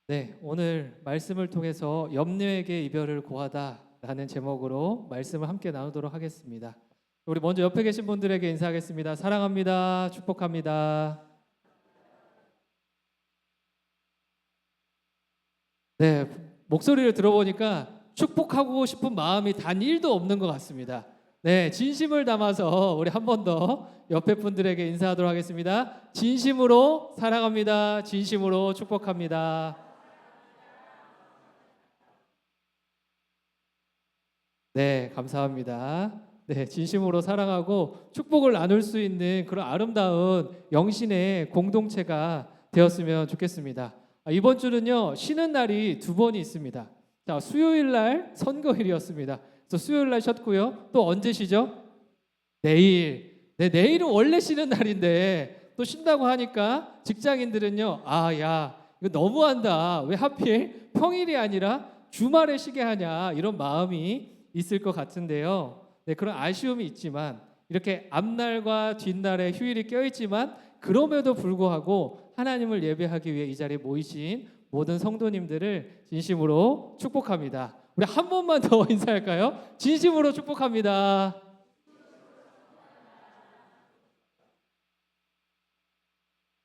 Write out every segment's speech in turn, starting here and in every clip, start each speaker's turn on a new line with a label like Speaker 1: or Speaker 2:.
Speaker 1: 네, 오늘 말씀을 통해서 염려에게 이별을 고하다라는 제목으로 말씀을 함께 나누도록 하겠습니다. 우리 먼저 옆에 계신 분들에게 인사하겠습니다. 사랑합니다. 축복합니다. 네, 목소리를 들어보니까 축복하고 싶은 마음이 단 1도 없는 것 같습니다. 네, 진심을 담아서 우리 한 번 더 옆에 분들에게 인사하도록 하겠습니다. 진심으로 사랑합니다. 진심으로 축복합니다. 네, 감사합니다. 네, 진심으로 사랑하고 축복을 나눌 수 있는 그런 아름다운 영신의 공동체가 되었으면 좋겠습니다. 이번 주는요, 쉬는 날이 2번이 있습니다. 자, 수요일 날 선거일이었습니다. 그래서 수요일 날 쉬었고요. 또 언제 쉬죠? 내일. 네, 내일은 원래 쉬는 날인데 또 쉰다고 하니까 직장인들은요, 야, 이거 너무한다. 왜 하필 평일이 아니라 주말에 쉬게 하냐, 이런 마음이 있을 것 같은데요. 네, 그런 아쉬움이 있지만 이렇게 앞날과 뒷날에 휴일이 껴있지만 그럼에도 불구하고 하나님을 예배하기 위해 이 자리에 모이신 모든 성도님들을 진심으로 축복합니다. 우리 한 번만 더 인사할까요? 진심으로 축복합니다.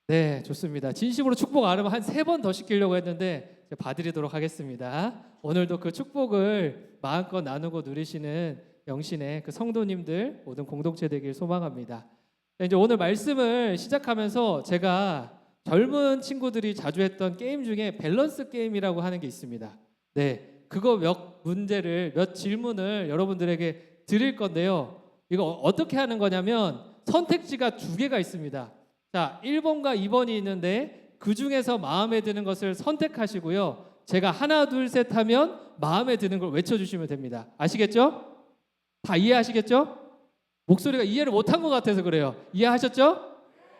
Speaker 1: 네, 좋습니다. 진심으로 축복 아르면 한 3번 더 시키려고 했는데 봐드리도록 하겠습니다. 오늘도 그 축복을 마음껏 나누고 누리시는 영신의 그 성도님들 모든 공동체 되길 소망합니다. 네, 이제 오늘 말씀을 시작하면서 제가 젊은 친구들이 자주 했던 게임 중에 밸런스 게임이라고 하는 게 있습니다. 네, 그거 몇 질문을 여러분들에게 드릴 건데요. 이거 어떻게 하는 거냐면 선택지가 2개가 있습니다. 자, 1번과 2번이 있는데 그 중에서 마음에 드는 것을 선택하시고요. 제가 하나, 둘, 셋 하면 마음에 드는 걸 외쳐주시면 됩니다. 아시겠죠? 다 이해하시겠죠? 목소리가 이해를 못한 것 같아서 그래요. 이해하셨죠?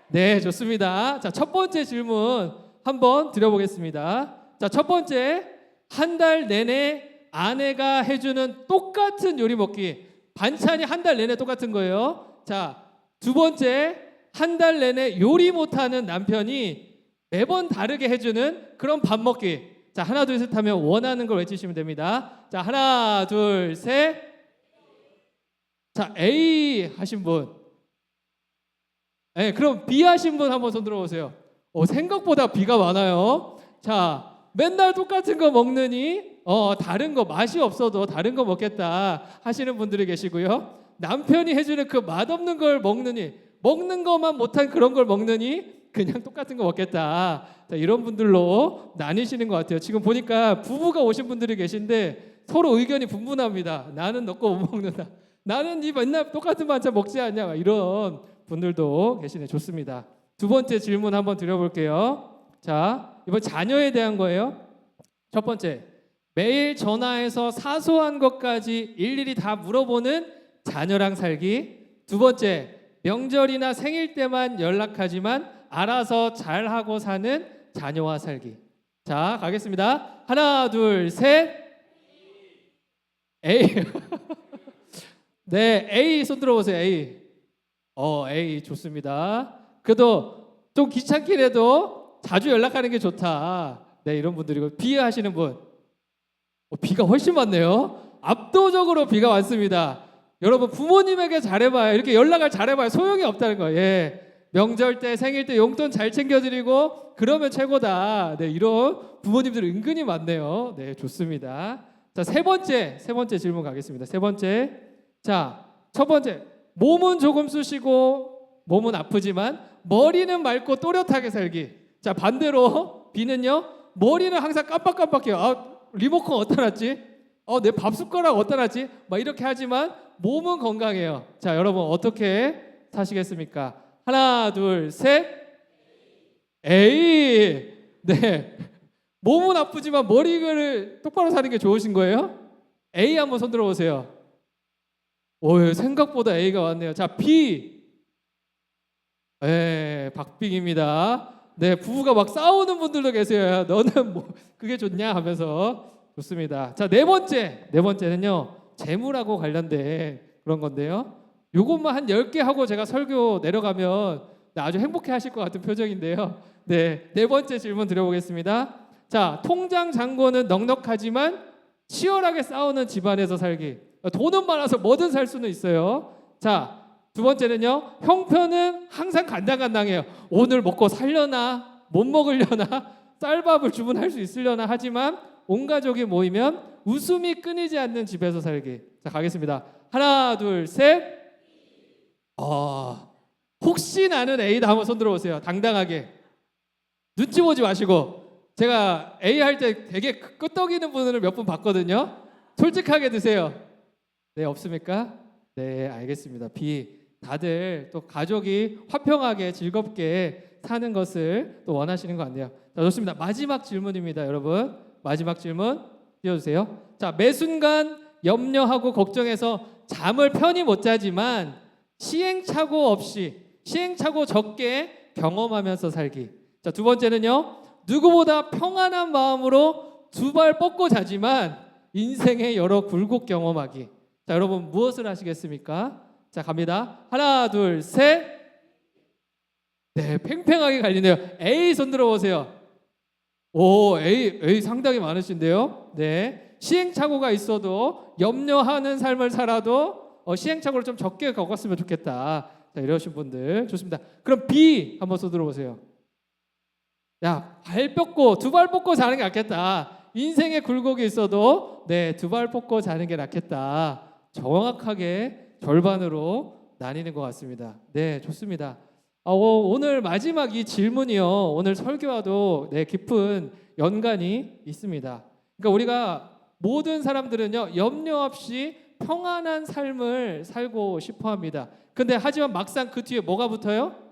Speaker 1: 네, 좋습니다. 자, 첫 번째 질문 한번 드려보겠습니다. 자, 첫 번째, 한 달 내내 아내가 해주는 똑같은 요리 먹기. 반찬이 한 달 내내 똑같은 거예요. 자, 두 번째, 한 달 내내 요리 못하는 남편이 매번 다르게 해주는 그런 밥 먹기. 자, 하나 둘 셋 하면 원하는 걸 외치시면 됩니다. 자, 하나 둘 셋. 자, A 하신 분. 네, 그럼 B 하신 분 한번 손 들어보세요. 생각보다 B가 많아요. 자, 맨날 똑같은 거 먹느니 다른 거 맛이 없어도 다른 거 먹겠다 하시는 분들이 계시고요. 남편이 해주는 그 맛없는 걸 먹느니, 먹는 것만 못한 그런 걸 먹느니 그냥 똑같은 거 먹겠다. 자, 이런 분들로 나뉘시는 것 같아요. 지금 보니까 부부가 오신 분들이 계신데 서로 의견이 분분합니다. 나는 너 거 못 먹는다. 나는 이 맨날 똑같은 반찬 먹지 않냐. 이런 분들도 계시네. 좋습니다. 두 번째 질문 한번 드려볼게요. 자, 이번 자녀에 대한 거예요. 첫 번째, 매일 전화해서 사소한 것까지 일일이 다 물어보는 자녀랑 살기. 두 번째, 명절이나 생일 때만 연락하지만 알아서 잘하고 사는 자녀와 살기. 자, 가겠습니다. 하나, 둘, 셋. A. 네, A 손 들어보세요. A. A 좋습니다. 그래도 좀 귀찮긴 해도 자주 연락하는 게 좋다. 네, 이런 분들이고. B 하시는 분. B가 훨씬 많네요. 압도적으로 B가 많습니다. 여러분 부모님에게 잘해봐요. 이렇게 연락을 잘해봐요. 소용이 없다는 거예요. 예. 명절 때 생일 때 용돈 잘 챙겨드리고 그러면 최고다. 네, 이런 부모님들 은근히 많네요. 네, 좋습니다. 자, 세 번째 질문 가겠습니다. 세 번째. 자, 첫 번째, 몸은 조금 쑤시고 몸은 아프지만 머리는 맑고 또렷하게 살기. 자, 반대로 B는요, 머리는 항상 깜빡깜빡해요. 리모컨 어디다 놨지? 내 밥 숟가락 어디다 놨지? 막 이렇게 하지만 몸은 건강해요. 자, 여러분 어떻게 사시겠습니까? 하나, 둘, 셋. A. 네. 몸은 아프지만 머리를 똑바로 사는 게 좋으신 거예요? A 한번 손 들어보세요. 생각보다 A가 많네요. 자, B. 네, 박빙입니다. 네, 부부가 막 싸우는 분들도 계세요. 너는 뭐 그게 좋냐 하면서. 좋습니다. 자, 네 번째는요, 재물하고 관련된 그런 건데요. 요것만 한 10개 하고 제가 설교 내려가면 아주 행복해 하실 것 같은 표정인데요. 네, 네 번째 질문 드려보겠습니다. 자, 통장 잔고는 넉넉하지만 치열하게 싸우는 집안에서 살기. 돈은 많아서 뭐든 살 수는 있어요. 자, 두 번째는요. 형편은 항상 간당간당해요. 오늘 먹고 살려나 못 먹으려나 쌀밥을 주문할 수 있으려나 하지만 온 가족이 모이면 웃음이 끊이지 않는 집에서 살기. 자, 가겠습니다. 하나, 둘, 셋. 혹시 나는 A다 한번 손 들어보세요. 당당하게. 눈치 보지 마시고. 제가 A 할 때 되게 끄떡이는 분을 몇 분 봤거든요. 솔직하게 드세요. 네, 없습니까? 네, 알겠습니다. B. 다들 또 가족이 화평하게 즐겁게 사는 것을 또 원하시는 것 같네요. 자, 좋습니다. 마지막 질문입니다, 여러분. 마지막 질문 띄워주세요. 자, 매 순간 염려하고 걱정해서 잠을 편히 못 자지만 시행착오 없이 시행착오 적게 경험하면서 살기. 자, 두 번째는요. 누구보다 평안한 마음으로 두 발 뻗고 자지만 인생의 여러 굴곡 경험하기. 자, 여러분 무엇을 하시겠습니까? 자, 갑니다. 하나, 둘, 셋. 네, 팽팽하게 갈리네요. A 손 들어보세요. 오, A 상당히 많으신데요. 네, 시행착오가 있어도 염려하는 삶을 살아도 시행착오를 좀 적게 겪었으면 좋겠다. 자, 이러신 분들 좋습니다. 그럼 B 한번 손 들어보세요. 야, 두 발 뻗고 자는 게 낫겠다. 인생의 굴곡이 있어도 네, 두 발 뻗고 자는 게 낫겠다. 정확하게 절반으로 나뉘는 것 같습니다. 네, 좋습니다. 오늘 마지막 이 질문이요. 오늘 설교와도 네, 깊은 연관이 있습니다. 그러니까 우리가 모든 사람들은요, 염려 없이 평안한 삶을 살고 싶어 합니다. 근데 하지만 막상 그 뒤에 뭐가 붙어요?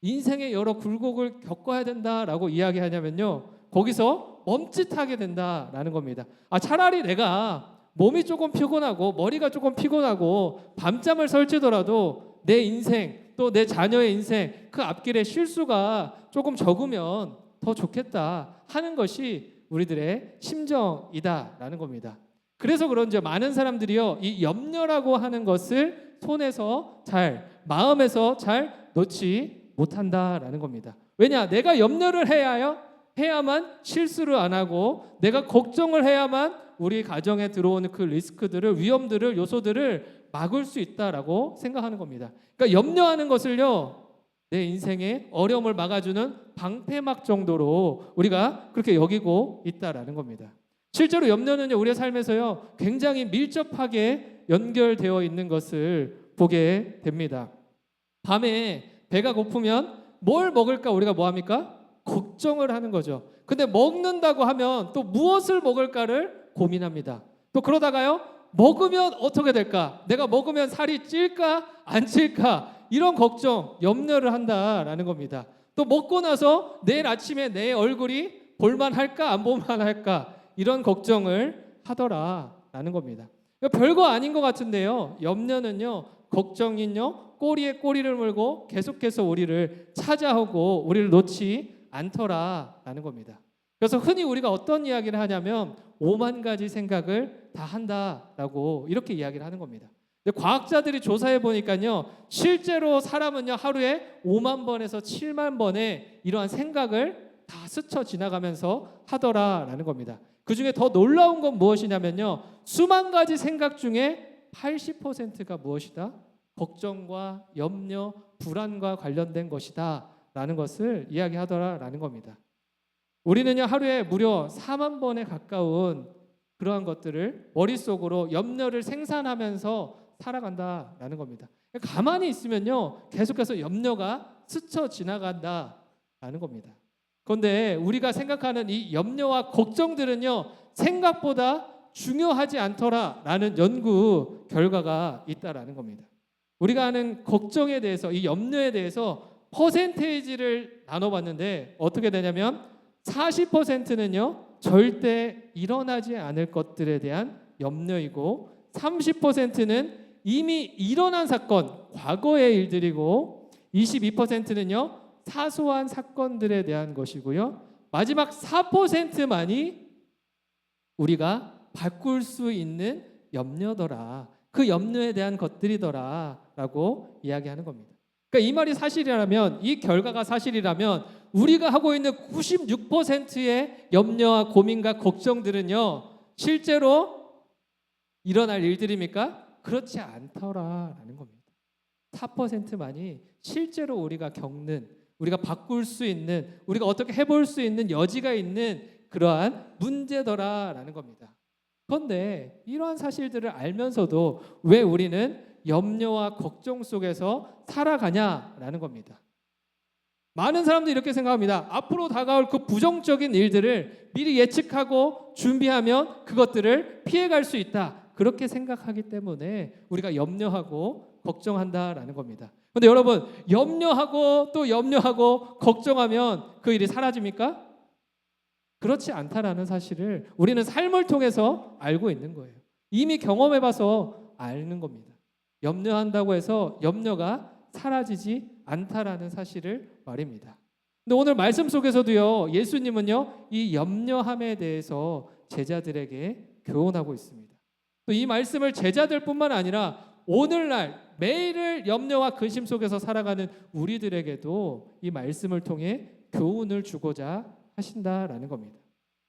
Speaker 1: 인생의 여러 굴곡을 겪어야 된다라고 이야기하냐면요, 거기서 멈칫하게 된다라는 겁니다. 차라리 내가 몸이 조금 피곤하고 머리가 조금 피곤하고 밤잠을 설치더라도 내 인생 또 내 자녀의 인생 그 앞길에 실수가 조금 적으면 더 좋겠다 하는 것이 우리들의 심정이다라는 겁니다. 그래서 그런지 많은 사람들이요, 이 염려라고 하는 것을 손에서 잘, 마음에서 잘 놓지 못한다라는 겁니다. 왜냐? 내가 염려를 해야만 실수를 안 하고 내가 걱정을 해야만 우리 가정에 들어오는 그 리스크들을, 위험들을, 요소들을 막을 수 있다라고 생각하는 겁니다. 그러니까 염려하는 것을요, 내 인생의 어려움을 막아주는 방패막 정도로 우리가 그렇게 여기고 있다라는 겁니다. 실제로 염려는요, 우리의 삶에서요 굉장히 밀접하게 연결되어 있는 것을 보게 됩니다. 밤에 배가 고프면 뭘 먹을까 우리가 뭐 합니까? 걱정을 하는 거죠. 근데 먹는다고 하면 또 무엇을 먹을까를 고민합니다. 또 그러다가요, 먹으면 어떻게 될까? 내가 먹으면 살이 찔까 안 찔까? 이런 걱정, 염려를 한다라는 겁니다. 또 먹고 나서 내일 아침에 내 얼굴이 볼만할까 안 볼만할까? 이런 걱정을 하더라라는 겁니다. 별거 아닌 것 같은데요, 염려는요, 걱정은요, 꼬리에 꼬리를 물고 계속해서 우리를 찾아오고 우리를 놓지 않더라라는 겁니다. 그래서 흔히 우리가 어떤 이야기를 하냐면 5만 가지 생각을 다 한다라고 이렇게 이야기를 하는 겁니다. 근데 과학자들이 조사해 보니까요, 실제로 사람은요 하루에 5만 번에서 7만 번의 이러한 생각을 다 스쳐 지나가면서 하더라라는 겁니다. 그 중에 더 놀라운 건 무엇이냐면요, 수만 가지 생각 중에 80%가 무엇이다? 걱정과 염려, 불안과 관련된 것이다 라는 것을 이야기하더라라는 겁니다. 우리는요 하루에 무려 4만 번에 가까운 그러한 것들을 머릿속으로 염려를 생산하면서 살아간다라는 겁니다. 가만히 있으면요 계속해서 염려가 스쳐 지나간다라는 겁니다. 그런데 우리가 생각하는 이 염려와 걱정들은요 생각보다 중요하지 않더라라는 연구 결과가 있다라는 겁니다. 우리가 하는 걱정에 대해서, 이 염려에 대해서 퍼센테이지를 나눠봤는데 어떻게 되냐면 40%는요 절대 일어나지 않을 것들에 대한 염려이고, 30%는 이미 일어난 사건, 과거의 일들이고, 22%는요 사소한 사건들에 대한 것이고요, 마지막 4%만이 우리가 바꿀 수 있는 염려더라, 그 염려에 대한 것들이더라 라고 이야기하는 겁니다. 그러니까 이 말이 사실이라면, 이 결과가 사실이라면 우리가 하고 있는 96%의 염려와 고민과 걱정들은요, 실제로 일어날 일들입니까? 그렇지 않더라라는 겁니다. 4%만이 실제로 우리가 겪는, 우리가 바꿀 수 있는, 우리가 어떻게 해볼 수 있는 여지가 있는 그러한 문제더라라는 겁니다. 그런데 이러한 사실들을 알면서도 왜 우리는 염려와 걱정 속에서 살아가냐라는 겁니다. 많은 사람들이 이렇게 생각합니다. 앞으로 다가올 그 부정적인 일들을 미리 예측하고 준비하면 그것들을 피해갈 수 있다. 그렇게 생각하기 때문에 우리가 염려하고 걱정한다라는 겁니다. 그런데 여러분, 염려하고 또 염려하고 걱정하면 그 일이 사라집니까? 그렇지 않다라는 사실을 우리는 삶을 통해서 알고 있는 거예요. 이미 경험해봐서 아는 겁니다. 염려한다고 해서 염려가 사라지지 않다라는 사실을 말입니다. 근데 오늘 말씀 속에서도요, 예수님은요, 이 염려함에 대해서 제자들에게 교훈하고 있습니다. 또 이 말씀을 제자들뿐만 아니라 오늘날 매일을 염려와 근심 속에서 살아가는 우리들에게도 이 말씀을 통해 교훈을 주고자 하신다라는 겁니다.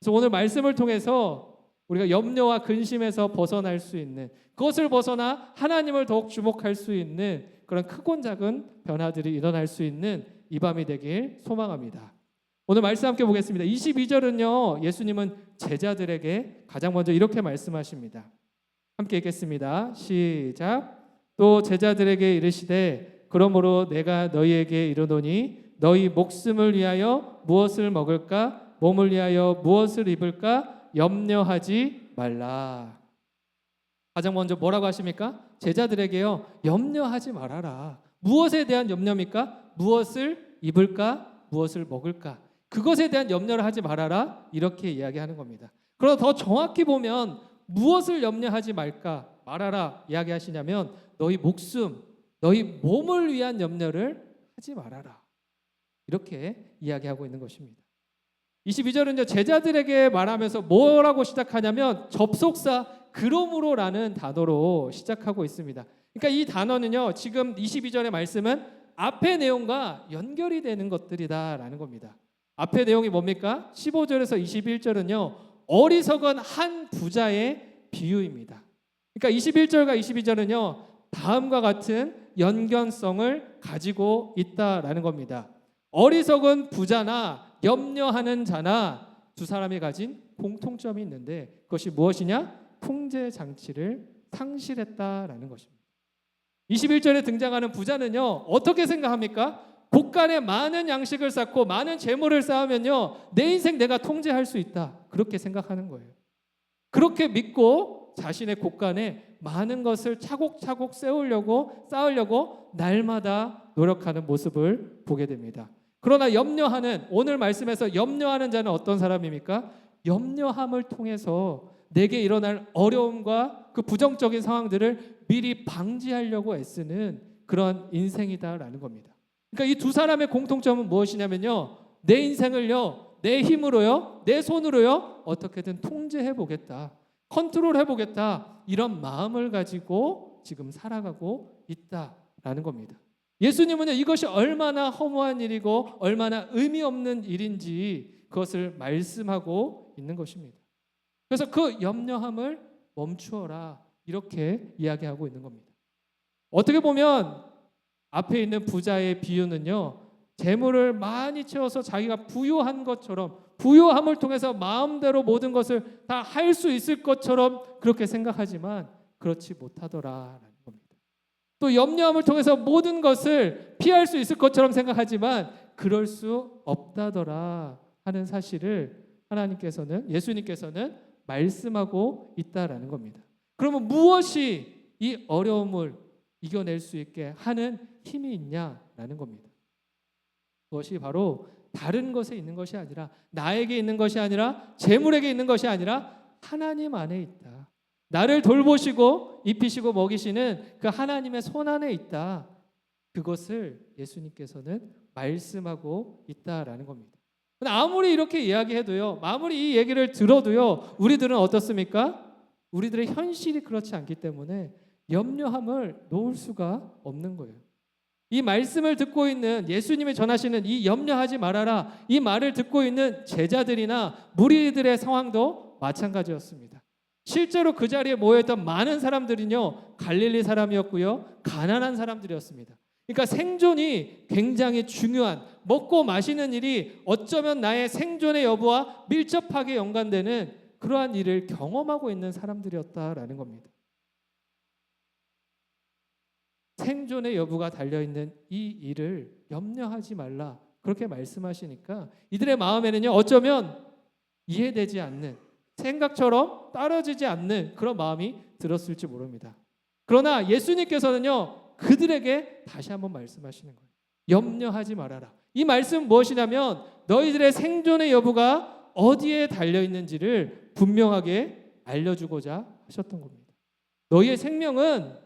Speaker 1: 그래서 오늘 말씀을 통해서 우리가 염려와 근심에서 벗어날 수 있는, 그것을 벗어나 하나님을 더욱 주목할 수 있는 그런 크고 작은 변화들이 일어날 수 있는 이 밤이 되길 소망합니다. 오늘 말씀 함께 보겠습니다. 22절은요, 예수님은 제자들에게 가장 먼저 이렇게 말씀하십니다. 함께 읽겠습니다. 시작. 또 제자들에게 이르시되 그러므로 내가 너희에게 이르노니 너희 목숨을 위하여 무엇을 먹을까, 몸을 위하여 무엇을 입을까 염려하지 말라. 가장 먼저 뭐라고 하십니까? 제자들에게요, 염려하지 말아라. 무엇에 대한 염려입니까? 무엇을 입을까, 무엇을 먹을까, 그것에 대한 염려를 하지 말아라, 이렇게 이야기하는 겁니다. 그러나 더 정확히 보면 무엇을 염려하지 말아라 이야기하시냐면 너희 목숨, 너희 몸을 위한 염려를 하지 말아라, 이렇게 이야기하고 있는 것입니다. 22절은요, 제자들에게 말하면서 뭐라고 시작하냐면 접속사 그러므로라는 단어로 시작하고 있습니다. 그러니까 이 단어는요, 지금 22절의 말씀은 앞의 내용과 연결이 되는 것들이다라는 겁니다. 앞의 내용이 뭡니까? 15절에서 21절은요, 어리석은 한 부자의 비유입니다. 그러니까 21절과 22절은요, 다음과 같은 연관성을 가지고 있다라는 겁니다. 어리석은 부자나 염려하는 자나 두 사람이 가진 공통점이 있는데 그것이 무엇이냐? 통제 장치를 상실했다라는 것입니다. 21절에 등장하는 부자는요, 어떻게 생각합니까? 곳간에 많은 양식을 쌓고 많은 재물을 쌓으면요, 내 인생 내가 통제할 수 있다, 그렇게 생각하는 거예요. 그렇게 믿고 자신의 곳간에 많은 것을 차곡차곡 쌓으려고 날마다 노력하는 모습을 보게 됩니다. 그러나 염려하는, 오늘 말씀에서 염려하는 자는 어떤 사람입니까? 염려함을 통해서 내게 일어날 어려움과 그 부정적인 상황들을 미리 방지하려고 애쓰는 그런 인생이다라는 겁니다. 그러니까 이 두 사람의 공통점은 무엇이냐면요, 내 인생을요, 내 힘으로요, 내 손으로요, 어떻게든 통제해 보겠다, 컨트롤 해 보겠다, 이런 마음을 가지고 지금 살아가고 있다라는 겁니다. 예수님은요, 이것이 얼마나 허무한 일이고 얼마나 의미 없는 일인지 그것을 말씀하고 있는 것입니다. 그래서 그 염려함을 멈추어라, 이렇게 이야기하고 있는 겁니다. 어떻게 보면 앞에 있는 부자의 비유는요, 재물을 많이 채워서 자기가 부유한 것처럼, 부유함을 통해서 마음대로 모든 것을 다 할 수 있을 것처럼 그렇게 생각하지만 그렇지 못하더라라는 겁니다. 또 염려함을 통해서 모든 것을 피할 수 있을 것처럼 생각하지만 그럴 수 없다더라 하는 사실을 하나님께서는, 예수님께서는 말씀하고 있다라는 겁니다. 그러면 무엇이 이 어려움을 이겨낼 수 있게 하는 힘이 있냐라는 겁니다. 그것이 바로 다른 것에 있는 것이 아니라, 나에게 있는 것이 아니라, 재물에게 있는 것이 아니라 하나님 안에 있다. 나를 돌보시고 입히시고 먹이시는 그 하나님의 손 안에 있다. 그것을 예수님께서는 말씀하고 있다라는 겁니다. 아무리 이렇게 이야기해도요, 아무리 이 얘기를 들어도요, 우리들은 어떻습니까? 우리들의 현실이 그렇지 않기 때문에 염려함을 놓을 수가 없는 거예요. 이 말씀을 듣고 있는 예수님이 전하시는 이 염려하지 말아라 이 말을 듣고 있는 제자들이나 무리들의 상황도 마찬가지였습니다. 실제로 그 자리에 모여있던 많은 사람들은요 갈릴리 사람이었고요 가난한 사람들이었습니다. 그러니까 생존이 굉장히 중요한 먹고 마시는 일이 어쩌면 나의 생존의 여부와 밀접하게 연관되는 그러한 일을 경험하고 있는 사람들이었다라는 겁니다. 생존의 여부가 달려있는 이 일을 염려하지 말라 그렇게 말씀하시니까 이들의 마음에는요 어쩌면 이해되지 않는 생각처럼 따라지지 않는 그런 마음이 들었을지 모릅니다. 그러나 예수님께서는요 그들에게 다시 한번 말씀하시는 거예요. 염려하지 말아라. 이 말씀은 무엇이냐면 너희들의 생존의 여부가 어디에 달려있는지를 분명하게 알려주고자 하셨던 겁니다. 너희의 생명은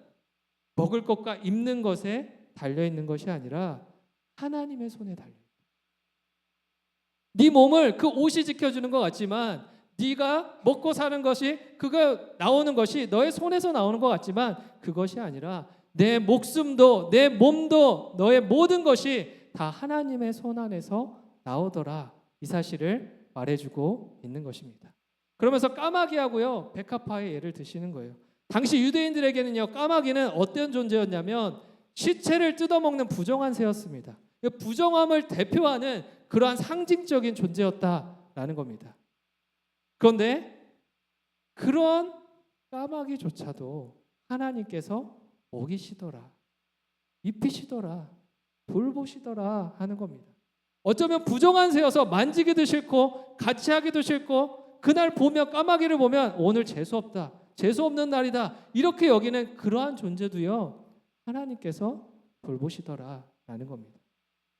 Speaker 1: 먹을 것과 입는 것에 달려있는 것이 아니라 하나님의 손에 달려있다. 네 몸을 그 옷이 지켜주는 것 같지만 네가 먹고 사는 것이 그거 나오는 것이 너의 손에서 나오는 것 같지만 그것이 아니라 내 목숨도 내 몸도 너의 모든 것이 다 하나님의 손 안에서 나오더라. 이 사실을 말해주고 있는 것입니다. 그러면서 까마귀하고요 백합화의 예를 드시는 거예요. 당시 유대인들에게는요 까마귀는 어떤 존재였냐면 시체를 뜯어먹는 부정한 새였습니다. 부정함을 대표하는 그러한 상징적인 존재였다라는 겁니다. 그런데 그런 까마귀조차도 하나님께서 먹이시더라, 입히시더라, 돌보시더라 하는 겁니다. 어쩌면 부정한 새여서 만지기도 싫고 같이 하기도 싫고 그날 보면 까마귀를 보면 오늘 재수없다, 재수없는 날이다 이렇게 여기는 그러한 존재도요 하나님께서 돌보시더라라는 겁니다.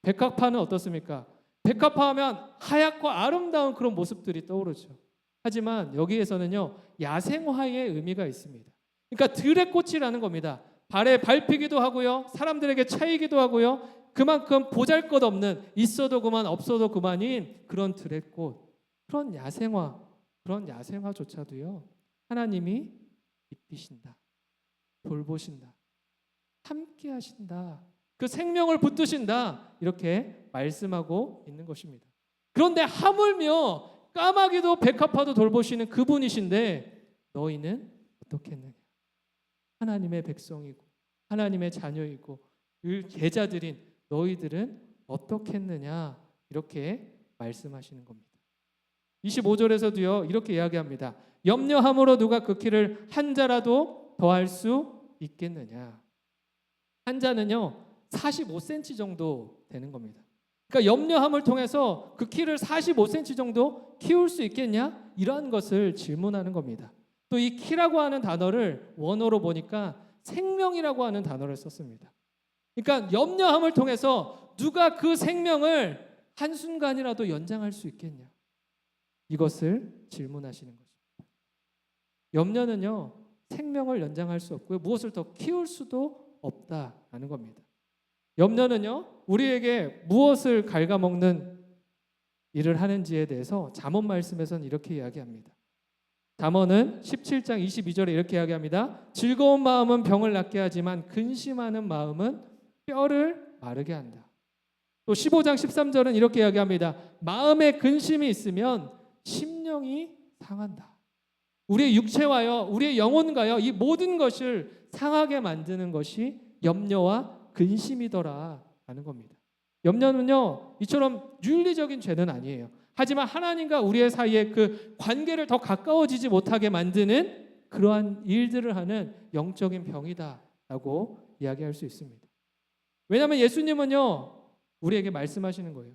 Speaker 1: 백합화는 어떻습니까? 백합화하면 하얗고 아름다운 그런 모습들이 떠오르죠. 하지만 여기에서는요 야생화의 의미가 있습니다. 그러니까 들의 꽃이라는 겁니다. 발에 밟히기도 하고요 사람들에게 차이기도 하고요 그만큼 보잘것없는 있어도 그만 없어도 그만인 그런 들의 꽃, 그런 야생화조차도요 하나님이 입히신다, 돌보신다, 함께 하신다, 그 생명을 붙드신다 이렇게 말씀하고 있는 것입니다. 그런데 하물며 까마귀도 백합화도 돌보시는 그분이신데 너희는 어떻겠느냐? 하나님의 백성이고 하나님의 자녀이고 제자들인 너희들은 어떻겠느냐 이렇게 말씀하시는 겁니다. 25절에서도요 이렇게 이야기합니다. 염려함으로 누가 그 키를 한 자라도 더할 수 있겠느냐. 한 자는요 45cm 정도 되는 겁니다. 그러니까 염려함을 통해서 그 키를 45cm 정도 키울 수 있겠냐? 이러한 것을 질문하는 겁니다. 또 이 키라고 하는 단어를 원어로 보니까 생명이라고 하는 단어를 썼습니다. 그러니까 염려함을 통해서 누가 그 생명을 한순간이라도 연장할 수 있겠냐? 이것을 질문하시는 것입니다. 염려는요 생명을 연장할 수 없고요 무엇을 더 키울 수도 없다라는 겁니다. 염려는요 우리에게 무엇을 갉아먹는 일을 하는지에 대해서 잠언 말씀에서는 이렇게 이야기합니다. 잠언은 17장 22절에 이렇게 이야기합니다. 즐거운 마음은 병을 낫게 하지만 근심하는 마음은 뼈를 마르게 한다. 또 15장 13절은 이렇게 이야기합니다. 마음에 근심이 있으면 심령이 상한다. 우리의 육체와요 우리의 영혼과요 이 모든 것을 상하게 만드는 것이 염려와 근심이더라 하는 겁니다. 염려는요 이처럼 윤리적인 죄는 아니에요. 하지만 하나님과 우리의 사이에 그 관계를 더 가까워지지 못하게 만드는 그러한 일들을 하는 영적인 병이다라고 이야기할 수 있습니다. 왜냐하면 예수님은요 우리에게 말씀하시는 거예요.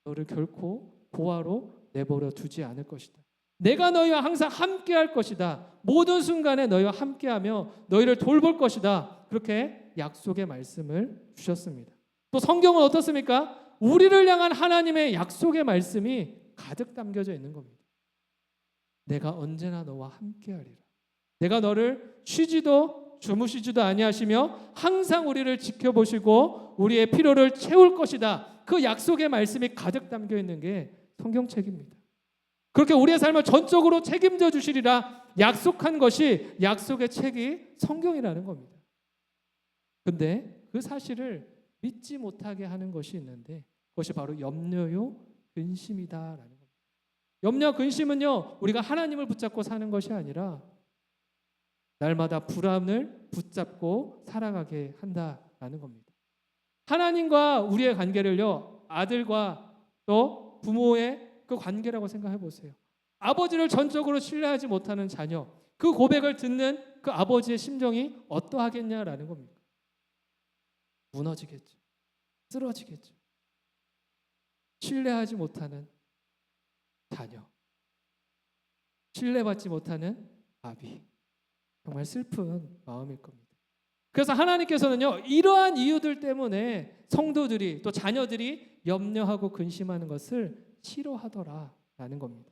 Speaker 1: 너를 결코 고아로 내버려 두지 않을 것이다. 내가 너희와 항상 함께 할 것이다. 모든 순간에 너희와 함께하며 너희를 돌볼 것이다. 그렇게 약속의 말씀을 주셨습니다. 또 성경은 어떻습니까? 우리를 향한 하나님의 약속의 말씀이 가득 담겨져 있는 겁니다. 내가 언제나 너와 함께하리라. 내가 너를 쉬지도 주무시지도 아니하시며 항상 우리를 지켜보시고 우리의 필요를 채울 것이다. 그 약속의 말씀이 가득 담겨 있는 게 성경책입니다. 그렇게 우리의 삶을 전적으로 책임져 주시리라 약속한 것이 약속의 책이 성경이라는 겁니다. 근데 그 사실을 믿지 못하게 하는 것이 있는데 그것이 바로 염려요 근심이다라는 겁니다. 염려 근심은요 우리가 하나님을 붙잡고 사는 것이 아니라 날마다 불안을 붙잡고 살아가게 한다라는 겁니다. 하나님과 우리의 관계를요 아들과 또 부모의 그 관계라고 생각해 보세요. 아버지를 전적으로 신뢰하지 못하는 자녀, 그 고백을 듣는 그 아버지의 심정이 어떠하겠냐라는 겁니다. 무너지겠죠. 쓰러지겠죠. 신뢰하지 못하는 자녀, 신뢰받지 못하는 아비, 정말 슬픈 마음일 겁니다. 그래서 하나님께서는요 이러한 이유들 때문에 성도들이 또 자녀들이 염려하고 근심하는 것을 싫어하더라라는 겁니다.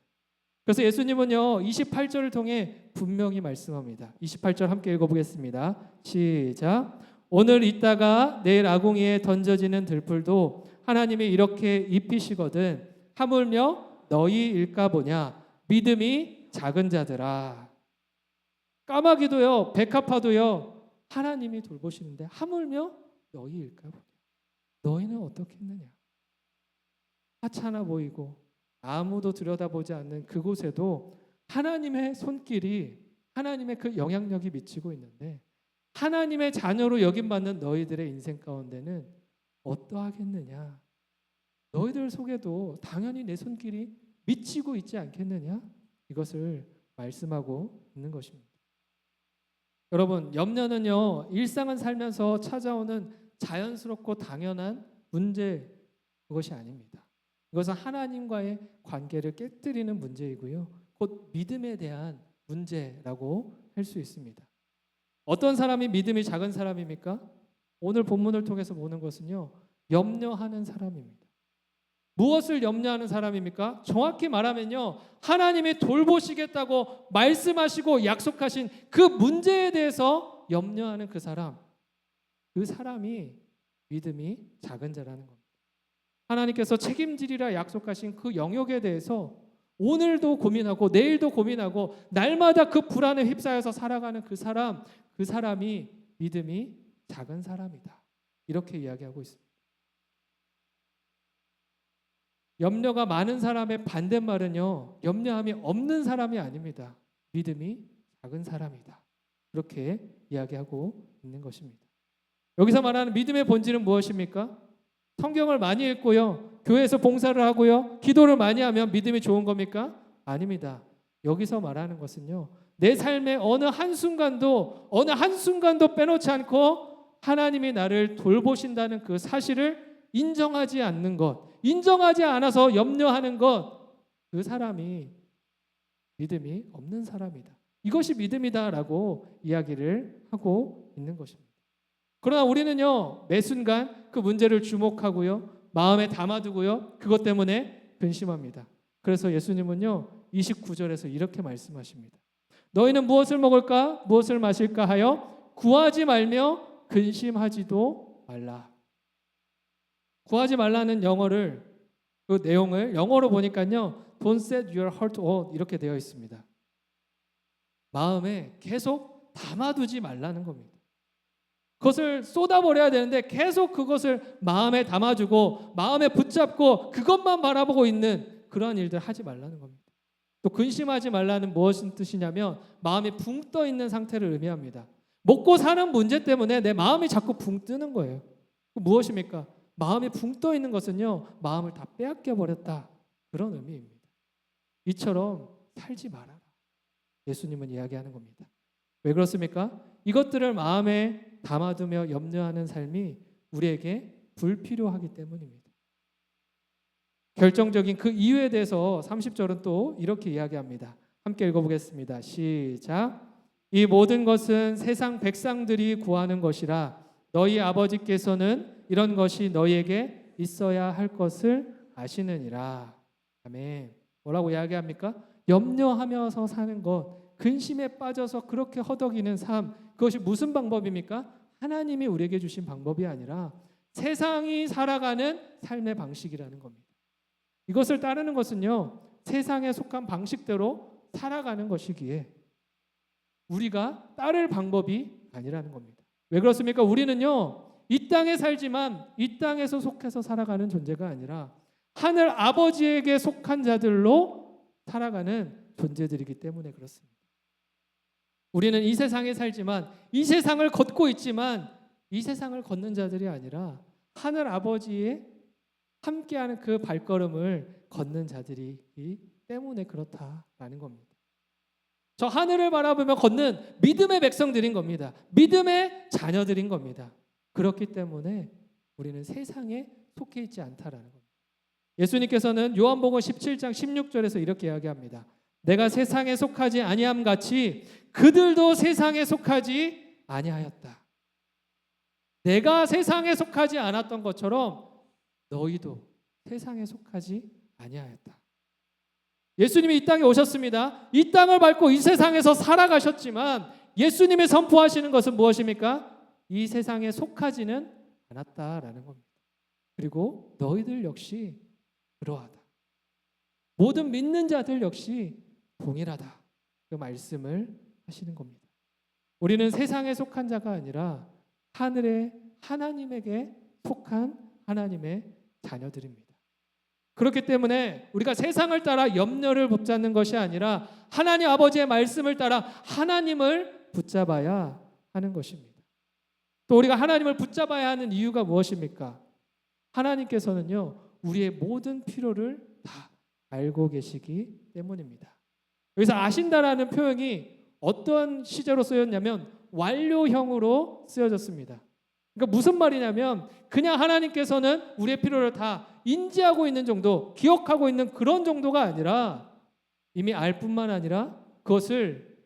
Speaker 1: 그래서 예수님은요 28절을 통해 분명히 말씀합니다. 28절 함께 읽어보겠습니다. 시작. 오늘 있다가 내일 아궁이에 던져지는 들풀도 하나님이 이렇게 입히시거든 하물며 너희일까 보냐 믿음이 작은 자들아. 까마귀도요 백합화도요 하나님이 돌보시는데 하물며 너희일까 보냐. 너희는 어떻게 했느냐. 하찮아 보이고 아무도 들여다보지 않는 그곳에도 하나님의 손길이 하나님의 그 영향력이 미치고 있는데 하나님의 자녀로 여김받는 너희들의 인생 가운데는 어떠하겠느냐. 너희들 속에도 당연히 내 손길이 미치고 있지 않겠느냐. 이것을 말씀하고 있는 것입니다. 여러분 염려는요 일상을 살면서 찾아오는 자연스럽고 당연한 문제 그것이 아닙니다. 이것은 하나님과의 관계를 깨뜨리는 문제이고요. 곧 믿음에 대한 문제라고 할 수 있습니다. 어떤 사람이 믿음이 작은 사람입니까? 오늘 본문을 통해서 보는 것은요. 염려하는 사람입니다. 무엇을 염려하는 사람입니까? 정확히 말하면요. 하나님이 돌보시겠다고 말씀하시고 약속하신 그 문제에 대해서 염려하는 그 사람이 믿음이 작은 자라는 겁니다. 하나님께서 책임지리라 약속하신 그 영역에 대해서 오늘도 고민하고 내일도 고민하고 날마다 그 불안에 휩싸여서 살아가는 그 사람이 믿음이 작은 사람이다. 이렇게 이야기하고 있습니다. 염려가 많은 사람의 반대말은요. 염려함이 없는 사람이 아닙니다. 믿음이 작은 사람이다. 그렇게 이야기하고 있는 것입니다. 여기서 말하는 믿음의 본질은 무엇입니까? 성경을 많이 읽고요. 교회에서 봉사를 하고요. 기도를 많이 하면 믿음이 좋은 겁니까? 아닙니다. 여기서 말하는 것은요. 내 삶의 어느 한순간도 빼놓지 않고 하나님이 나를 돌보신다는 그 사실을 인정하지 않는 것, 인정하지 않아서 염려하는 것, 그 사람이 믿음이 없는 사람이다. 이것이 믿음이다라고 이야기를 하고 있는 것입니다. 그러나 우리는요, 매 순간 그 문제를 주목하고요, 마음에 담아두고요, 그것 때문에 근심합니다. 그래서 예수님은요, 29절에서 이렇게 말씀하십니다. 너희는 무엇을 먹을까, 무엇을 마실까 하여 구하지 말며 근심하지도 말라. 구하지 말라는 그 내용을 영어로 보니까요, Don't set your heart on 이렇게 되어 있습니다. 마음에 계속 담아두지 말라는 겁니다. 그것을 쏟아버려야 되는데 계속 그것을 마음에 담아주고 마음에 붙잡고 그것만 바라보고 있는 그러한 일들 하지 말라는 겁니다. 또 근심하지 말라는 무엇인 뜻이냐면 마음이 붕 떠 있는 상태를 의미합니다. 먹고 사는 문제 때문에 내 마음이 자꾸 붕 뜨는 거예요. 무엇입니까? 마음이 붕 떠 있는 것은요, 마음을 다 빼앗겨 버렸다. 그런 의미입니다. 이처럼 살지 말아라. 예수님은 이야기하는 겁니다. 왜 그렇습니까? 이것들을 마음에 담아두며 염려하는 삶이 우리에게 불필요하기 때문입니다. 결정적인 그 이유에 대해서 30절은 또 이렇게 이야기합니다. 함께 읽어보겠습니다. 시작. 이 모든 것은 세상 백성들이 구하는 것이라 너희 아버지께서는 이런 것이 너희에게 있어야 할 것을 아시느니라. 아멘. 뭐라고 이야기합니까? 염려하면서 사는 것, 근심에 빠져서 그렇게 허덕이는 삶, 그것이 무슨 방법입니까? 하나님이 우리에게 주신 방법이 아니라 세상이 살아가는 삶의 방식이라는 겁니다. 이것을 따르는 것은요, 세상에 속한 방식대로 살아가는 것이기에 우리가 따를 방법이 아니라는 겁니다. 왜 그렇습니까? 우리는요, 이 땅에 살지만 이 땅에서 속해서 살아가는 존재가 아니라 하늘 아버지에게 속한 자들로 살아가는 존재들이기 때문에 그렇습니다. 우리는 이 세상에 살지만 이 세상을 걷고 있지만 이 세상을 걷는 자들이 아니라 하늘 아버지의 함께하는 그 발걸음을 걷는 자들이기 때문에 그렇다라는 겁니다. 저 하늘을 바라보며 걷는 믿음의 백성들인 겁니다. 믿음의 자녀들인 겁니다. 그렇기 때문에 우리는 세상에 속해 있지 않다라는 겁니다. 예수님께서는 요한복음 17장 16절에서 이렇게 이야기합니다. 내가 세상에 속하지 아니함 같이 그들도 세상에 속하지 아니하였다. 내가 세상에 속하지 않았던 것처럼 너희도 세상에 속하지 아니하였다. 예수님이 이 땅에 오셨습니다. 이 땅을 밟고 이 세상에서 살아가셨지만 예수님이 선포하시는 것은 무엇입니까? 이 세상에 속하지는 않았다라는 겁니다. 그리고 너희들 역시 그러하다. 모든 믿는 자들 역시 동일하다. 그 말씀을 하시는 겁니다. 우리는 세상에 속한 자가 아니라 하늘의 하나님에게 속한 하나님의 자녀들입니다. 그렇기 때문에 우리가 세상을 따라 염려를 붙잡는 것이 아니라 하나님 아버지의 말씀을 따라 하나님을 붙잡아야 하는 것입니다. 또 우리가 하나님을 붙잡아야 하는 이유가 무엇입니까? 하나님께서는요, 우리의 모든 필요를 다 알고 계시기 때문입니다. 여기서 아신다라는 표현이 어떤 시제로 쓰였냐면 완료형으로 쓰여졌습니다. 그러니까 무슨 말이냐면 그냥 하나님께서는 우리의 필요를 다 인지하고 있는 정도, 기억하고 있는 그런 정도가 아니라 이미 알 뿐만 아니라 그것을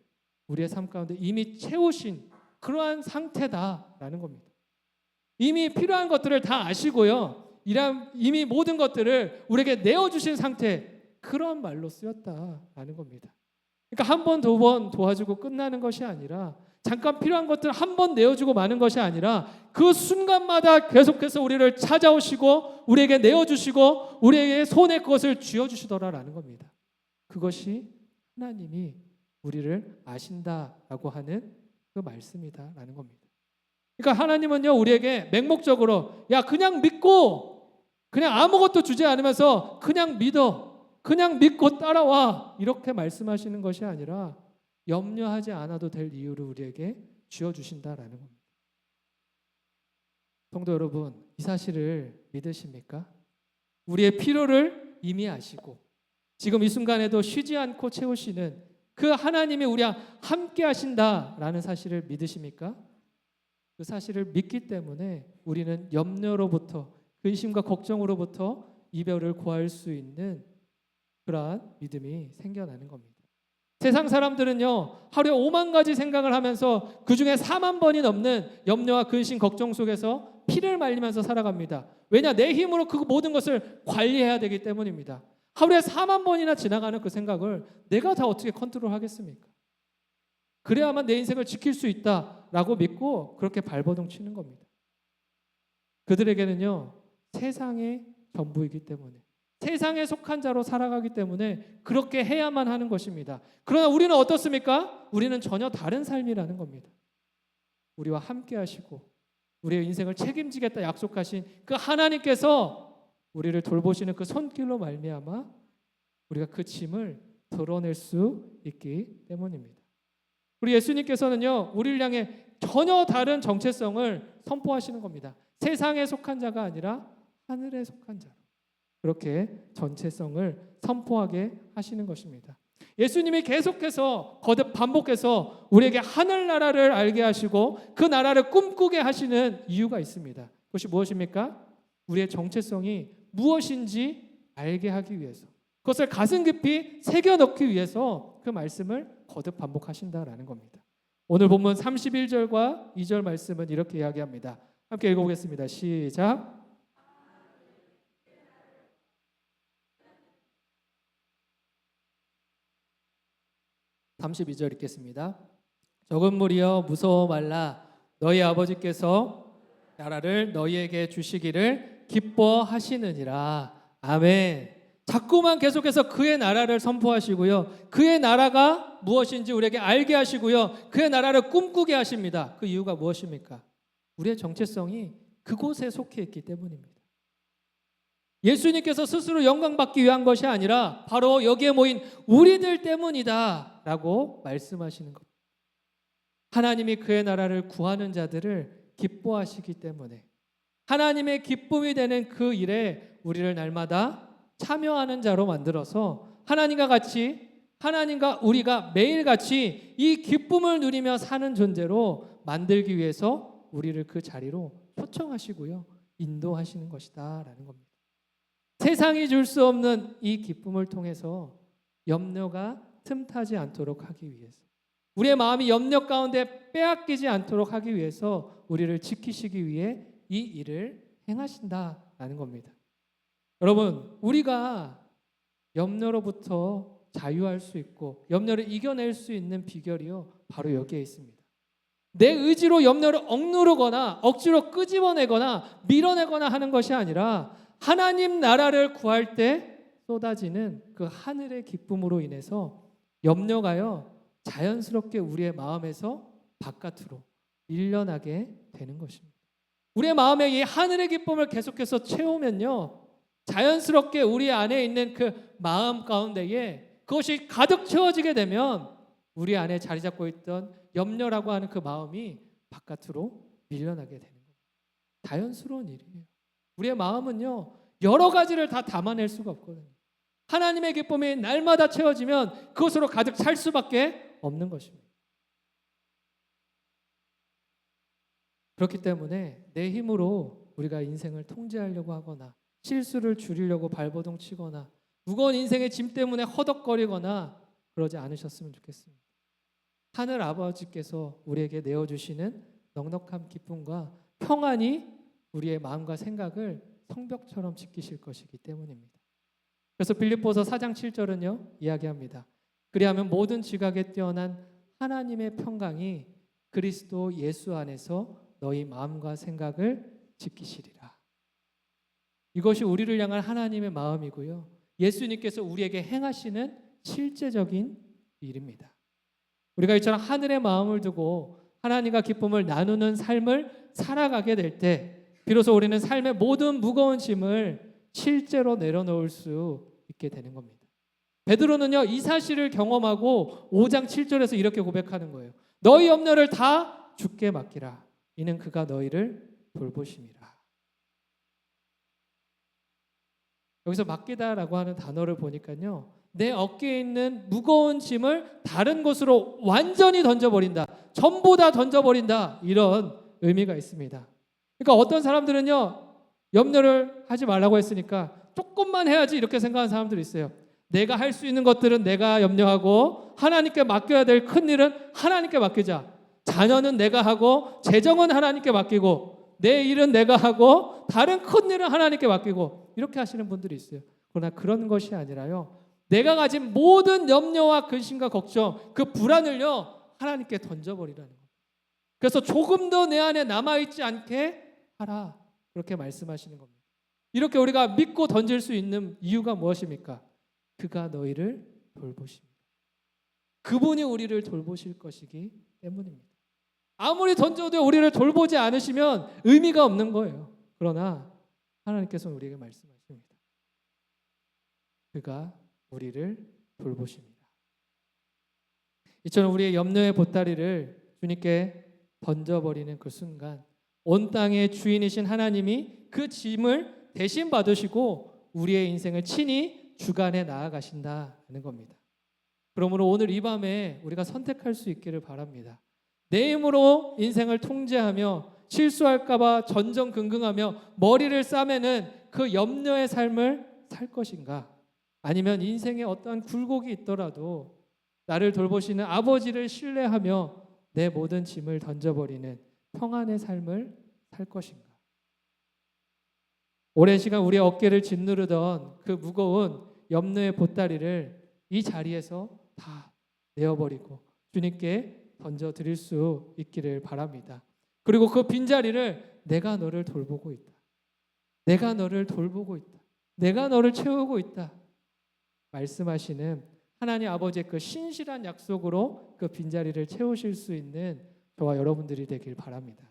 Speaker 1: 우리의 삶 가운데 이미 채우신 그러한 상태다라는 겁니다. 이미 필요한 것들을 다 아시고요. 이미 모든 것들을 우리에게 내어주신 상태, 그런 말로 쓰였다라는 겁니다. 그러니까 한 번, 두 번 도와주고 끝나는 것이 아니라 잠깐 필요한 것들 한 번 내어주고 마는 것이 아니라 그 순간마다 계속해서 우리를 찾아오시고 우리에게 내어주시고 우리에게 손에 그것을 쥐어주시더라라는 겁니다. 그것이 하나님이 우리를 아신다라고 하는 그 말씀이다라는 겁니다. 그러니까 하나님은요, 우리에게 맹목적으로 야 그냥 믿고 그냥 아무것도 주지 않으면서 그냥 믿어, 그냥 믿고 따라와, 이렇게 말씀하시는 것이 아니라 염려하지 않아도 될 이유를 우리에게 쥐어주신다라는 겁니다. 성도 여러분, 이 사실을 믿으십니까? 우리의 필요를 이미 아시고 지금 이 순간에도 쉬지 않고 채우시는 그 하나님이 우리와 함께 하신다라는 사실을 믿으십니까? 그 사실을 믿기 때문에 우리는 염려로부터, 근심과 걱정으로부터 이별을 구할 수 있는 그러한 믿음이 생겨나는 겁니다. 세상 사람들은요, 하루에 5만 가지 생각을 하면서 그 중에 4만 번이 넘는 염려와 근심, 걱정 속에서 피를 말리면서 살아갑니다. 왜냐? 내 힘으로 그 모든 것을 관리해야 되기 때문입니다. 하루에 4만 번이나 지나가는 그 생각을 내가 다 어떻게 컨트롤하겠습니까? 그래야만 내 인생을 지킬 수 있다라고 믿고 그렇게 발버둥 치는 겁니다. 그들에게는요, 세상의 전부이기 때문에, 세상에 속한 자로 살아가기 때문에 그렇게 해야만 하는 것입니다. 그러나 우리는 어떻습니까? 우리는 전혀 다른 삶이라는 겁니다. 우리와 함께 하시고 우리의 인생을 책임지겠다 약속하신 그 하나님께서 우리를 돌보시는 그 손길로 말미암아 우리가 그 짐을 덜어낼 수 있기 때문입니다. 우리 예수님께서는요, 우리를 향해 전혀 다른 정체성을 선포하시는 겁니다. 세상에 속한 자가 아니라 하늘에 속한 자, 그렇게 전체성을 선포하게 하시는 것입니다. 예수님이 계속해서 거듭 반복해서 우리에게 하늘나라를 알게 하시고 그 나라를 꿈꾸게 하시는 이유가 있습니다. 그것이 무엇입니까? 우리의 정체성이 무엇인지 알게 하기 위해서, 그것을 가슴 깊이 새겨넣기 위해서 그 말씀을 거듭 반복하신다라는 겁니다. 오늘 본문 31절과 2절 말씀은 이렇게 이야기합니다. 함께 읽어보겠습니다. 시작. 32절 읽겠습니다. 적은 무리여 무서워 말라. 너희 아버지께서 나라를 너희에게 주시기를 기뻐하시느니라. 아멘. 자꾸만 계속해서 그의 나라를 선포하시고요, 그의 나라가 무엇인지 우리에게 알게 하시고요, 그의 나라를 꿈꾸게 하십니다. 그 이유가 무엇입니까? 우리의 정체성이 그곳에 속해 있기 때문입니다. 예수님께서 스스로 영광받기 위한 것이 아니라 바로 여기에 모인 우리들 때문이다 라고 말씀하시는 겁니다. 하나님이 그의 나라를 구하는 자들을 기뻐하시기 때문에 하나님의 기쁨이 되는 그 일에 우리를 날마다 참여하는 자로 만들어서 하나님과 우리가 매일같이 이 기쁨을 누리며 사는 존재로 만들기 위해서 우리를 그 자리로 초청하시고요, 인도하시는 것이다 라는 겁니다. 세상이 줄 수 없는 이 기쁨을 통해서 염려가 틈타지 않도록 하기 위해서, 우리의 마음이 염려 가운데 빼앗기지 않도록 하기 위해서 우리를 지키시기 위해 이 일을 행하신다라는 겁니다. 여러분, 우리가 염려로부터 자유할 수 있고 염려를 이겨낼 수 있는 비결이요, 바로 여기에 있습니다. 내 의지로 염려를 억누르거나 억지로 끄집어내거나 밀어내거나 하는 것이 아니라 하나님 나라를 구할 때 쏟아지는 그 하늘의 기쁨으로 인해서 염려가요 자연스럽게 우리의 마음에서 바깥으로 밀려나게 되는 것입니다. 우리의 마음에 이 하늘의 기쁨을 계속해서 채우면요, 자연스럽게 우리 안에 있는 그 마음 가운데에 그것이 가득 채워지게 되면 우리 안에 자리 잡고 있던 염려라고 하는 그 마음이 바깥으로 밀려나게 되는 겁니다. 자연스러운 일이에요. 우리의 마음은요, 여러 가지를 다 담아낼 수가 없거든요. 하나님의 기쁨이 날마다 채워지면 그것으로 가득 찰 수밖에 없는 것입니다. 그렇기 때문에 내 힘으로 우리가 인생을 통제하려고 하거나 실수를 줄이려고 발버둥 치거나 무거운 인생의 짐 때문에 허덕거리거나 그러지 않으셨으면 좋겠습니다. 하늘 아버지께서 우리에게 내어주시는 넉넉한 기쁨과 평안이 우리의 마음과 생각을 성벽처럼 지키실 것이기 때문입니다. 그래서 빌립보서 4장 7절은요 이야기합니다. 그리하면 모든 지각에 뛰어난 하나님의 평강이 그리스도 예수 안에서 너희 마음과 생각을 지키시리라. 이것이 우리를 향한 하나님의 마음이고요, 예수님께서 우리에게 행하시는 실제적인 일입니다. 우리가 이처럼 하늘의 마음을 두고 하나님과 기쁨을 나누는 삶을 살아가게 될 때 비로소 우리는 삶의 모든 무거운 짐을 실제로 내려놓을 수 있게 되는 겁니다. 베드로는요 이 사실을 경험하고 5장 7절에서 이렇게 고백하는 거예요. 너희 염려를 다 주께 맡기라. 이는 그가 너희를 돌보심이라. 여기서 맡기다라고 하는 단어를 보니까요, 내 어깨에 있는 무거운 짐을 다른 곳으로 완전히 던져버린다, 전부 다 던져버린다, 이런 의미가 있습니다. 그러니까 어떤 사람들은요 염려를 하지 말라고 했으니까 조금만 해야지 이렇게 생각하는 사람들이 있어요. 내가 할 수 있는 것들은 내가 염려하고 하나님께 맡겨야 될 큰 일은 하나님께 맡기자. 자녀는 내가 하고 재정은 하나님께 맡기고 내 일은 내가 하고 다른 큰 일은 하나님께 맡기고 이렇게 하시는 분들이 있어요. 그러나 그런 것이 아니라요, 내가 가진 모든 염려와 근심과 걱정, 그 불안을요 하나님께 던져버리라는 거예요. 그래서 조금 더 내 안에 남아있지 않게 하라, 그렇게 말씀하시는 겁니다. 이렇게 우리가 믿고 던질 수 있는 이유가 무엇입니까? 그가 너희를 돌보십니다. 그분이 우리를 돌보실 것이기 때문입니다. 아무리 던져도 우리를 돌보지 않으시면 의미가 없는 거예요. 그러나 하나님께서는 우리에게 말씀하십니다. 그가 우리를 돌보십니다. 이처럼 우리의 염려의 보따리를 주님께 던져버리는 그 순간 온 땅의 주인이신 하나님이 그 짐을 대신 받으시고 우리의 인생을 친히 주관해 나아가신다는 겁니다. 그러므로 오늘 이 밤에 우리가 선택할 수 있기를 바랍니다. 내 힘으로 인생을 통제하며 실수할까 봐 전전긍긍하며 머리를 싸매는 그 염려의 삶을 살 것인가, 아니면 인생에 어떠한 굴곡이 있더라도 나를 돌보시는 아버지를 신뢰하며 내 모든 짐을 던져버리는 평안의 삶을 살 것인가. 오랜 시간 우리의 어깨를 짓누르던 그 무거운 염려의 보따리를 이 자리에서 다 내어버리고 주님께 던져드릴 수 있기를 바랍니다. 그리고 그 빈자리를 내가 너를 돌보고 있다, 내가 너를 돌보고 있다, 내가 너를 채우고 있다 말씀하시는 하나님 아버지의 그 신실한 약속으로 그 빈자리를 채우실 수 있는 저와 여러분들이 되길 바랍니다.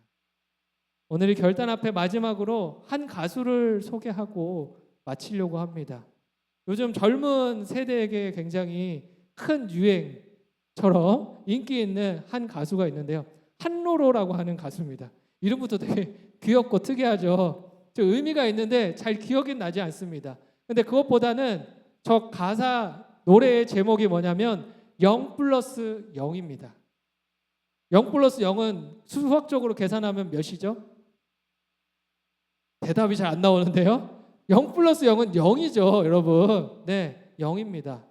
Speaker 1: 오늘 이 결단 앞에 마지막으로 한 가수를 소개하고 마치려고 합니다. 요즘 젊은 세대에게 굉장히 큰 유행처럼 인기 있는 한 가수가 있는데요. 한로로라고 하는 가수입니다. 이름부터 되게 귀엽고 특이하죠. 저 의미가 있는데 잘 기억이 나지 않습니다. 근데 그것보다는 저 가사 노래의 제목이 뭐냐면 0 플러스 0입니다. 0 플러스 0은 수학적으로 계산하면 몇이죠? 대답이 잘 안 나오는데요. 0 플러스 0은 0이죠, 여러분. 네, 0입니다.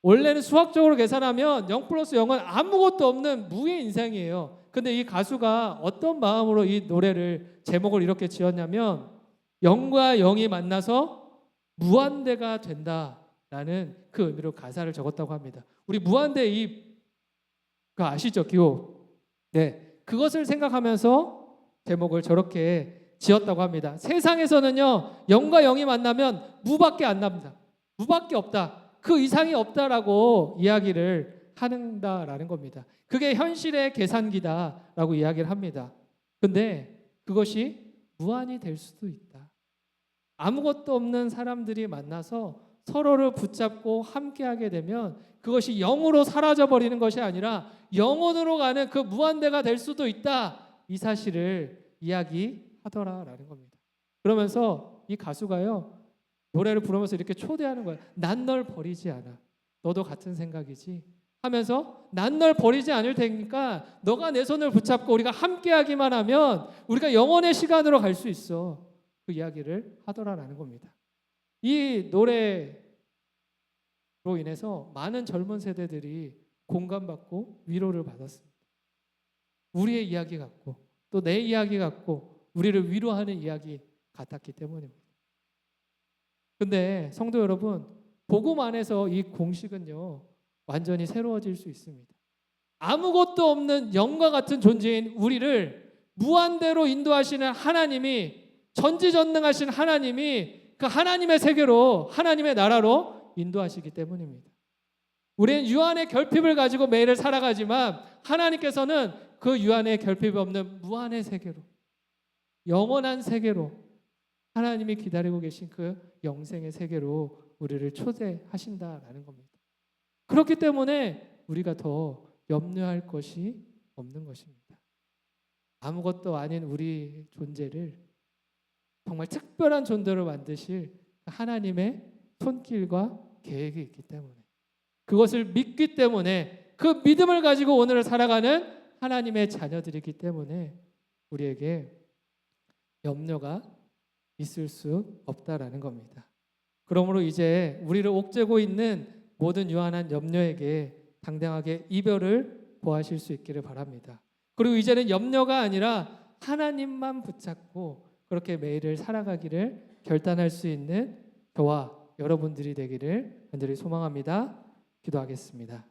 Speaker 1: 원래는 수학적으로 계산하면 0 플러스 0은 아무것도 없는 무의 인생이에요. 근데 이 가수가 어떤 마음으로 이 노래를 제목을 이렇게 지었냐면 0과 0이 만나서 무한대가 된다라는 그 의미로 가사를 적었다고 합니다. 우리 무한대 그 아시죠? 기호. 네, 그것을 생각하면서 제목을 저렇게 지었다고 합니다. 세상에서는요 0과 0이 만나면 무밖에 안 납니다. 무밖에 없다. 그 이상이 없다라고 이야기를 한다라는 겁니다. 그게 현실의 계산기다라고 이야기를 합니다. 근데 그것이 무한이 될 수도 있다. 아무것도 없는 사람들이 만나서 서로를 붙잡고 함께하게 되면 그것이 영으로 사라져버리는 것이 아니라 영혼으로 가는 그 무한대가 될 수도 있다. 이 사실을 이야기하더라라는 겁니다. 그러면서 이 가수가요 노래를 부르면서 이렇게 초대하는 거예요. 난 널 버리지 않아. 너도 같은 생각이지? 하면서 난 널 버리지 않을 테니까 너가 내 손을 붙잡고 우리가 함께하기만 하면 우리가 영원의 시간으로 갈 수 있어. 그 이야기를 하더라라는 겁니다. 이 노래로 인해서 많은 젊은 세대들이 공감받고 위로를 받았습니다. 우리의 이야기 같고 또 내 이야기 같고 우리를 위로하는 이야기 같았기 때문입니다. 근데 성도 여러분, 복음 안에서 이 공식은요 완전히 새로워질 수 있습니다. 아무것도 없는 영과 같은 존재인 우리를 무한대로 인도하시는 하나님이, 전지전능하신 하나님이 그 하나님의 세계로, 하나님의 나라로 인도하시기 때문입니다. 우리는 유한의 결핍을 가지고 매일을 살아가지만 하나님께서는 그 유한의 결핍이 없는 무한의 세계로, 영원한 세계로, 하나님이 기다리고 계신 그 영생의 세계로 우리를 초대하신다라는 겁니다. 그렇기 때문에 우리가 더 염려할 것이 없는 것입니다. 아무것도 아닌 우리 존재를 정말 특별한 존재로 만드실 하나님의 손길과 계획이 있기 때문에, 그것을 믿기 때문에, 그 믿음을 가지고 오늘을 살아가는 하나님의 자녀들이기 때문에 우리에게 염려가 있을 수 없다라는 겁니다. 그러므로 이제 우리를 옥죄고 있는 모든 유한한 염려에게 당당하게 이별을 고하실 수 있기를 바랍니다. 그리고 이제는 염려가 아니라 하나님만 붙잡고 그렇게 매일을 살아가기를 결단할 수 있는 저와 여러분들이 되기를 간절히 소망합니다. 기도하겠습니다.